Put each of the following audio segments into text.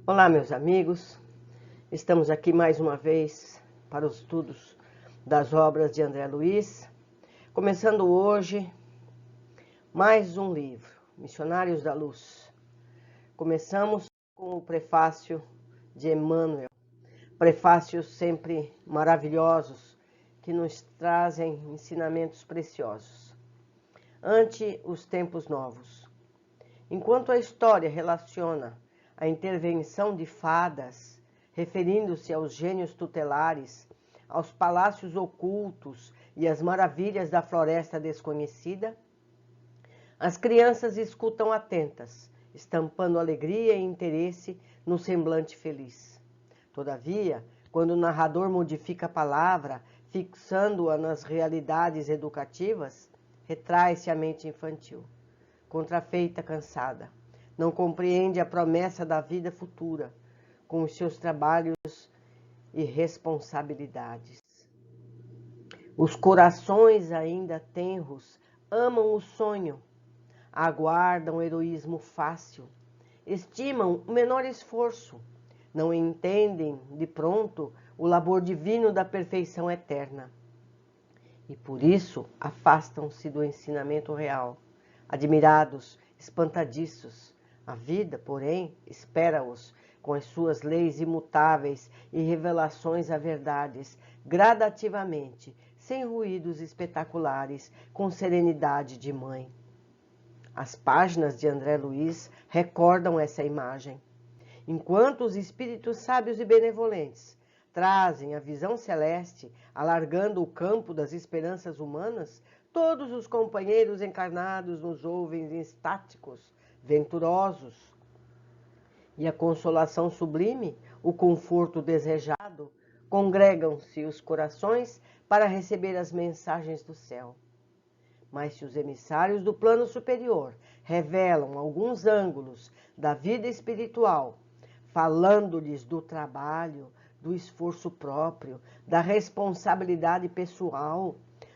Olá, meus amigos. Estamos aqui mais uma vez para os estudos das obras de André Luiz. Começando hoje mais um livro, Missionários da Luz. Começamos com o prefácio de Emmanuel. Prefácios sempre maravilhosos que nos trazem ensinamentos preciosos. Ante os tempos novos. Enquanto a história relaciona a intervenção de fadas, referindo-se aos gênios tutelares, aos palácios ocultos e às maravilhas da floresta desconhecida, as crianças escutam atentas, estampando alegria e interesse no semblante feliz. Todavia, quando o narrador modifica a palavra, fixando-a nas realidades educativas, retrai-se a mente infantil, contrafeita, cansada. Não compreende a promessa da vida futura, com os seus trabalhos e responsabilidades. Os corações ainda tenros amam o sonho, aguardam o heroísmo fácil, estimam o menor esforço, não entendem de pronto o labor divino da perfeição eterna. E por isso afastam-se do ensinamento real, admirados, espantadiços. A vida, porém, espera-os com as suas leis imutáveis e revelações a verdades, gradativamente, sem ruídos espetaculares, com serenidade de mãe. As páginas de André Luiz recordam essa imagem. Enquanto os espíritos sábios e benevolentes trazem a visão celeste, alargando o campo das esperanças humanas, todos os companheiros encarnados nos ouvem estáticos, venturosos. E a consolação sublime, o conforto desejado, congregam-se os corações para receber as mensagens do céu. Mas se os emissários do plano superior revelam alguns ângulos da vida espiritual, falando-lhes do trabalho, do esforço próprio, da responsabilidade pessoal,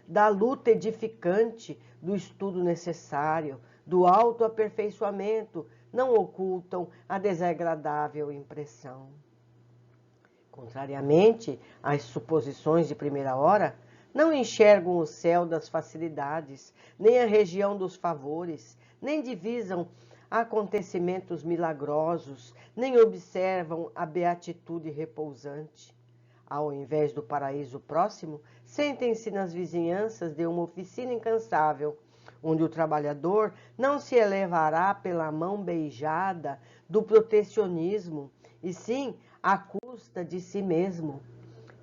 da luta edificante, do estudo necessário, do autoaperfeiçoamento, não ocultam a desagradável impressão. Contrariamente às suposições de primeira hora, não enxergam o céu das facilidades, nem a região dos favores, nem divisam acontecimentos milagrosos, nem observam a beatitude repousante. Ao invés do paraíso próximo, sentem-se nas vizinhanças de uma oficina incansável, onde o trabalhador não se elevará pela mão beijada do protecionismo, e sim à custa de si mesmo,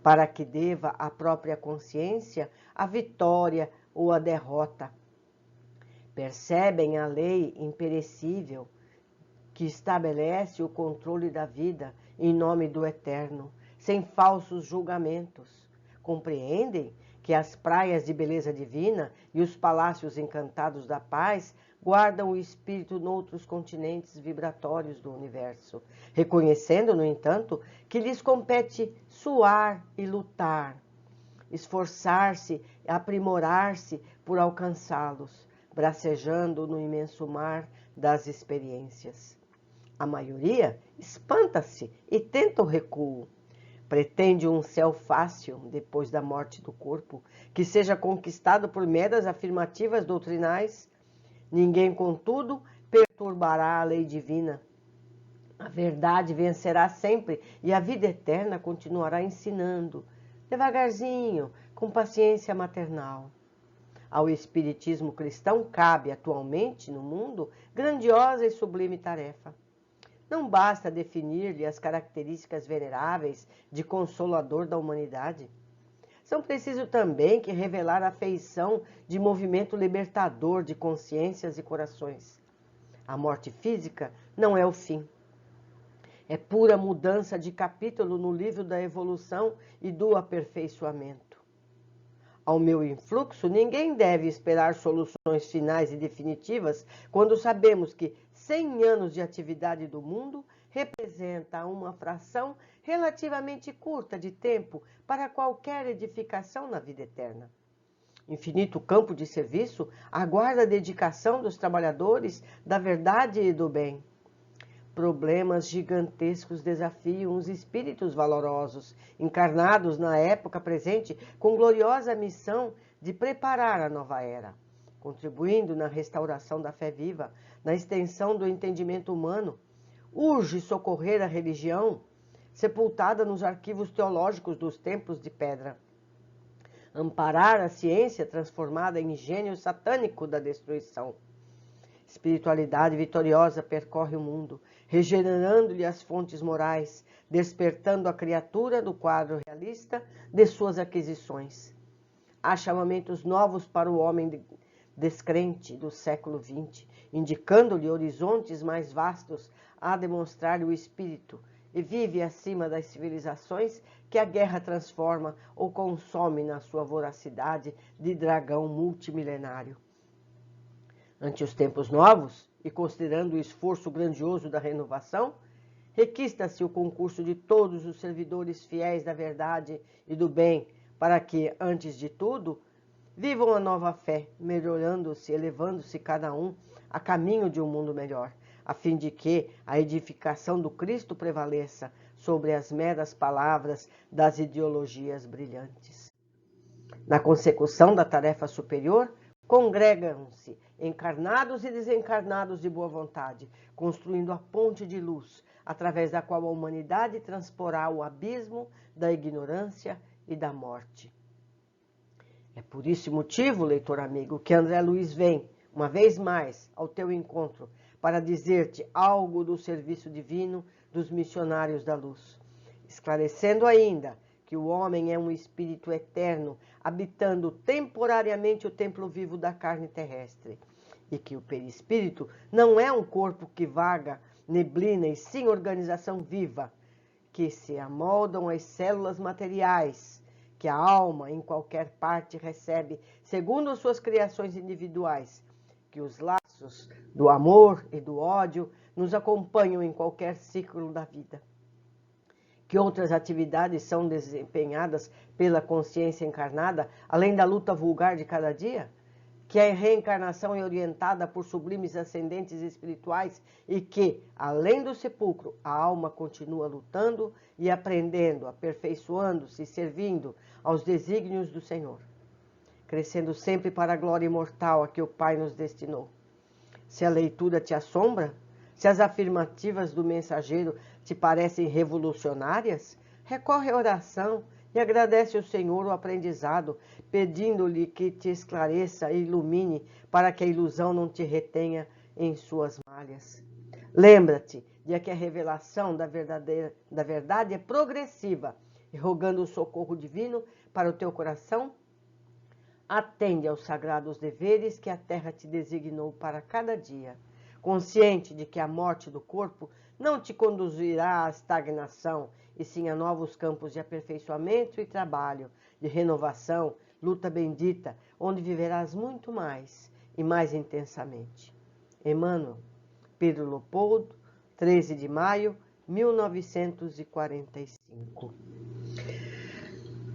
para que deva à própria consciência a vitória ou a derrota. Percebem a lei imperecível que estabelece o controle da vida em nome do Eterno, sem falsos julgamentos. Compreendem que as praias de beleza divina e os palácios encantados da paz guardam o espírito noutros continentes vibratórios do universo, reconhecendo, no entanto, que lhes compete suar e lutar, esforçar-se e aprimorar-se por alcançá-los, bracejando no imenso mar das experiências. A maioria espanta-se e tenta o recuo. Pretende um céu fácil depois da morte do corpo, que seja conquistado por meras afirmativas doutrinais. Ninguém, contudo, perturbará a lei divina. A verdade vencerá sempre e a vida eterna continuará ensinando, devagarzinho, com paciência maternal. Ao espiritismo cristão cabe atualmente no mundo grandiosa e sublime tarefa. Não basta definir-lhe as características veneráveis de consolador da humanidade. São preciso também que revelar a feição de movimento libertador de consciências e corações. A morte física não é o fim. É pura mudança de capítulo no livro da evolução e do aperfeiçoamento. Ao meu influxo, ninguém deve esperar soluções finais e definitivas quando sabemos que 100 anos de atividade do mundo representa uma fração relativamente curta de tempo para qualquer edificação na vida eterna. Infinito campo de serviço aguarda a dedicação dos trabalhadores da verdade e do bem. problemas gigantescos desafiam os espíritos valorosos, encarnados na época presente, com gloriosa missão de preparar a nova era, contribuindo na restauração da fé viva, na extensão do entendimento humano. Urge socorrer a religião, sepultada nos arquivos teológicos dos templos de pedra. Amparar a ciência transformada em gênio satânico da destruição. Espiritualidade vitoriosa percorre o mundo, regenerando-lhe as fontes morais, despertando a criatura do quadro realista de suas aquisições. Há chamamentos novos para o homem descrente do século XX, indicando-lhe horizontes mais vastos a demonstrar o espírito, e vive acima das civilizações que a guerra transforma ou consome na sua voracidade de dragão multimilenário. Ante os tempos novos, e considerando o esforço grandioso da renovação, requista-se o concurso de todos os servidores fiéis da verdade e do bem, para que, antes de tudo, vivam a nova fé, melhorando-se, elevando-se cada um a caminho de um mundo melhor, a fim de que a edificação do Cristo prevaleça sobre as meras palavras das ideologias brilhantes. Na consecução da tarefa superior, congregam-se encarnados e desencarnados de boa vontade, construindo a ponte de luz, através da qual a humanidade transporá o abismo da ignorância e da morte. É por esse motivo, leitor amigo, que André Luiz vem, uma vez mais, ao teu encontro, para dizer-te algo do serviço divino dos missionários da luz, esclarecendo ainda que o homem é um espírito eterno, habitando temporariamente o templo vivo da carne terrestre, e que o perispírito não é um corpo que vaga, neblina, e sim organização viva, que se amoldam às células materiais, que a alma em qualquer parte recebe, segundo suas criações individuais, que os laços do amor e do ódio nos acompanham em qualquer ciclo da vida, que outras atividades são desempenhadas pela consciência encarnada, além da luta vulgar de cada dia, que a reencarnação é orientada por sublimes ascendentes espirituais e que, além do sepulcro, a alma continua lutando e aprendendo, aperfeiçoando-se e servindo aos desígnios do Senhor, crescendo sempre para a glória imortal a que o Pai nos destinou. Se a leitura te assombra, se as afirmativas do mensageiro te parecem revolucionárias, recorre à oração e agradece ao Senhor o aprendizado, pedindo-lhe que te esclareça e ilumine para que a ilusão não te retenha em suas malhas. Lembra-te de que a revelação da verdade é progressiva, e rogando o socorro divino para o teu coração, atende aos sagrados deveres que a terra te designou para cada dia, consciente de que a morte do corpo não te conduzirá à estagnação, e sim a novos campos de aperfeiçoamento e trabalho, de renovação, luta bendita, onde viverás muito mais e mais intensamente. Emmanuel, Pedro Leopoldo, 13 de maio, 1945.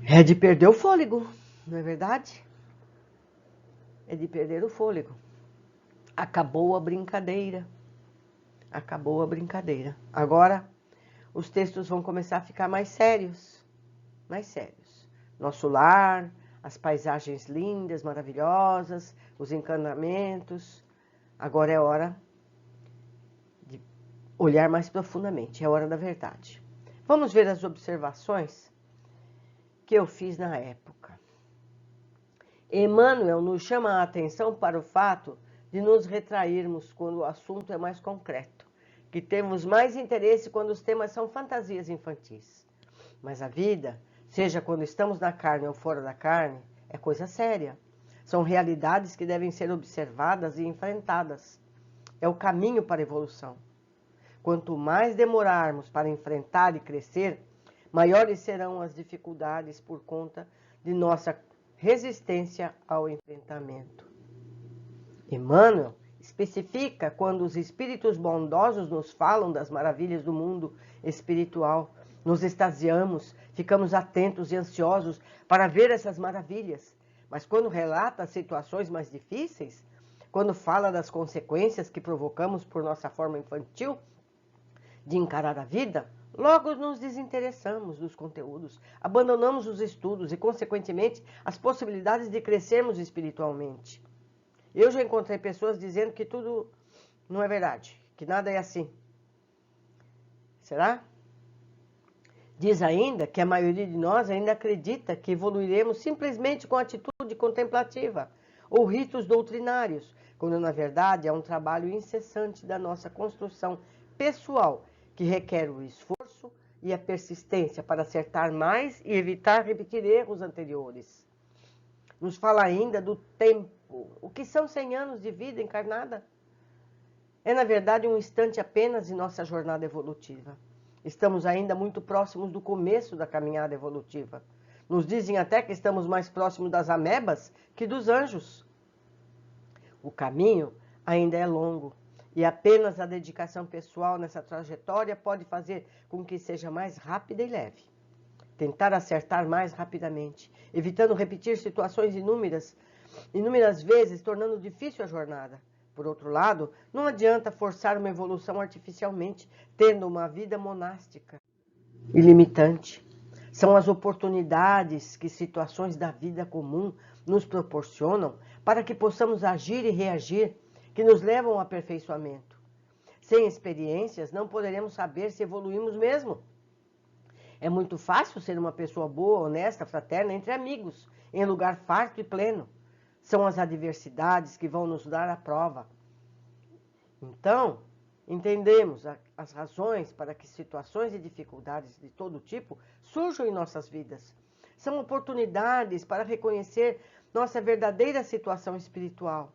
É de perder o fôlego, não é verdade? É de perder o fôlego. Acabou a brincadeira. Acabou a brincadeira. Agora, os textos vão começar a ficar mais sérios. Mais sérios. Nosso lar, as paisagens lindas, maravilhosas, os encanamentos. Agora é hora de olhar mais profundamente. É hora da verdade. Vamos ver as observações que eu fiz na época. Emmanuel nos chama a atenção para o fato de nos retrairmos quando o assunto é mais concreto, que temos mais interesse quando os temas são fantasias infantis. Mas a vida, seja quando estamos na carne ou fora da carne, é coisa séria. São realidades que devem ser observadas e enfrentadas. É o caminho para a evolução. Quanto mais demorarmos para enfrentar e crescer, maiores serão as dificuldades por conta de nossa resistência ao enfrentamento. Emmanuel especifica quando os espíritos bondosos nos falam das maravilhas do mundo espiritual. Nos extasiamos, ficamos atentos e ansiosos para ver essas maravilhas. Mas quando relata as situações mais difíceis, quando fala das consequências que provocamos por nossa forma infantil, de encarar a vida, logo nos desinteressamos dos conteúdos, abandonamos os estudos e, consequentemente, as possibilidades de crescermos espiritualmente. Eu já encontrei pessoas dizendo que tudo não é verdade, que nada é assim. Será? Diz ainda que a maioria de nós ainda acredita que evoluiremos simplesmente com atitude contemplativa ou ritos doutrinários, quando na verdade é um trabalho incessante da nossa construção pessoal, que requer o esforço e a persistência para acertar mais e evitar repetir erros anteriores. Nos fala ainda do tempo. O que são 100 anos de vida encarnada? É, na verdade, um instante apenas em nossa jornada evolutiva. Estamos ainda muito próximos do começo da caminhada evolutiva. Nos dizem até que estamos mais próximos das amebas que dos anjos. O caminho ainda é longo e apenas a dedicação pessoal nessa trajetória pode fazer com que seja mais rápida e leve. Tentar acertar mais rapidamente, evitando repetir situações inúmeras vezes, tornando difícil a jornada. Por outro lado, não adianta forçar uma evolução artificialmente, tendo uma vida monástica e limitante. São as oportunidades que situações da vida comum nos proporcionam para que possamos agir e reagir, que nos levam ao aperfeiçoamento. Sem experiências, não poderemos saber se evoluímos mesmo. É muito fácil ser uma pessoa boa, honesta, fraterna, entre amigos, em lugar farto e pleno. São as adversidades que vão nos dar a prova. Então, entendemos as razões para que situações e dificuldades de todo tipo surjam em nossas vidas. São oportunidades para reconhecer nossa verdadeira situação espiritual.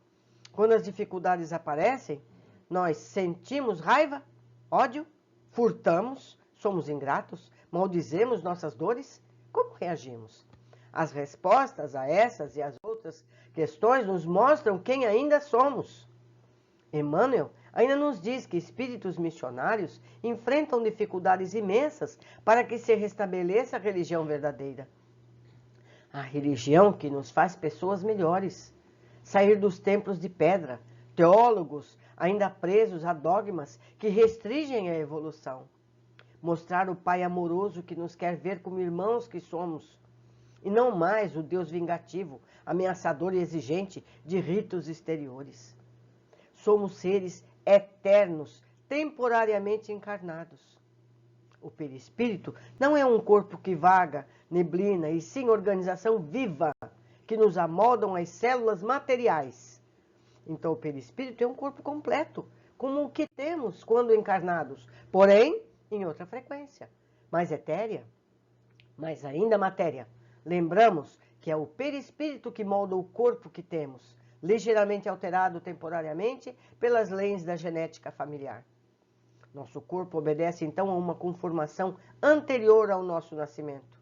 Quando as dificuldades aparecem, nós sentimos raiva, ódio, furtamos, somos ingratos, maldizemos nossas dores. Como reagimos? As respostas a essas e as outras questões nos mostram quem ainda somos. Emmanuel ainda nos diz que espíritos missionários enfrentam dificuldades imensas para que se restabeleça a religião verdadeira. A religião que nos faz pessoas melhores. Sair dos templos de pedra, teólogos ainda presos a dogmas que restringem a evolução. Mostrar o Pai amoroso que nos quer ver como irmãos que somos. E não mais o Deus vingativo, ameaçador e exigente de ritos exteriores. Somos seres eternos, temporariamente encarnados. O perispírito não é um corpo que vaga, neblina, e sim organização viva, que nos amoldam as células materiais. Então o perispírito é um corpo completo, como o que temos quando encarnados, porém em outra frequência, mais etérea, mais ainda matéria. Lembramos que é o perispírito que molda o corpo que temos, ligeiramente alterado temporariamente pelas leis da genética familiar. Nosso corpo obedece então a uma conformação anterior ao nosso nascimento.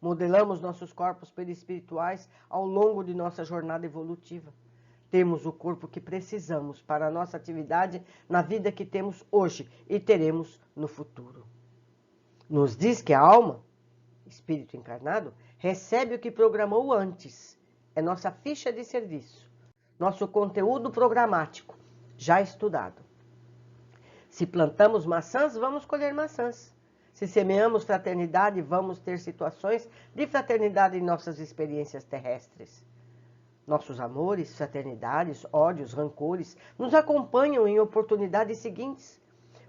Modelamos nossos corpos perispirituais ao longo de nossa jornada evolutiva. Temos o corpo que precisamos para a nossa atividade na vida que temos hoje e teremos no futuro. Nos diz que a alma, espírito encarnado, recebe o que programou antes. É nossa ficha de serviço, nosso conteúdo programático, já estudado. Se plantamos maçãs, vamos colher maçãs. Se semeamos fraternidade, vamos ter situações de fraternidade em nossas experiências terrestres. Nossos amores, fraternidades, ódios, rancores nos acompanham em oportunidades seguintes.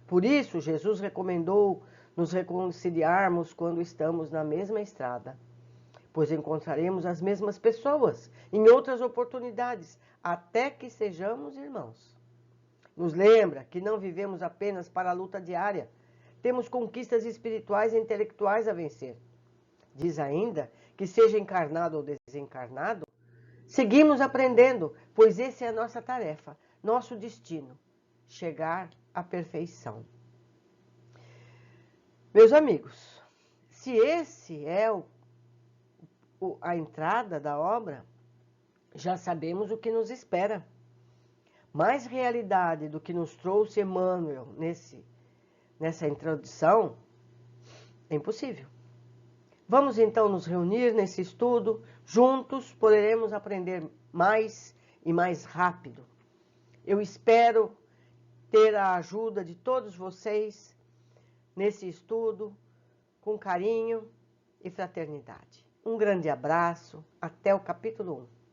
Por isso, Jesus recomendou nos reconciliarmos quando estamos na mesma estrada, pois encontraremos as mesmas pessoas em outras oportunidades, até que sejamos irmãos. Nos lembra que não vivemos apenas para a luta diária, temos conquistas espirituais e intelectuais a vencer. Diz ainda que, seja encarnado ou desencarnado, seguimos aprendendo, pois essa é a nossa tarefa, nosso destino, chegar à perfeição. Meus amigos, se esse é a entrada da obra, já sabemos o que nos espera. Mais realidade do que nos trouxe Emmanuel nessa introdução é impossível. Vamos então nos reunir nesse estudo, juntos poderemos aprender mais e mais rápido. Eu espero ter a ajuda de todos vocês nesse estudo com carinho e fraternidade. Um grande abraço, até o capítulo 1.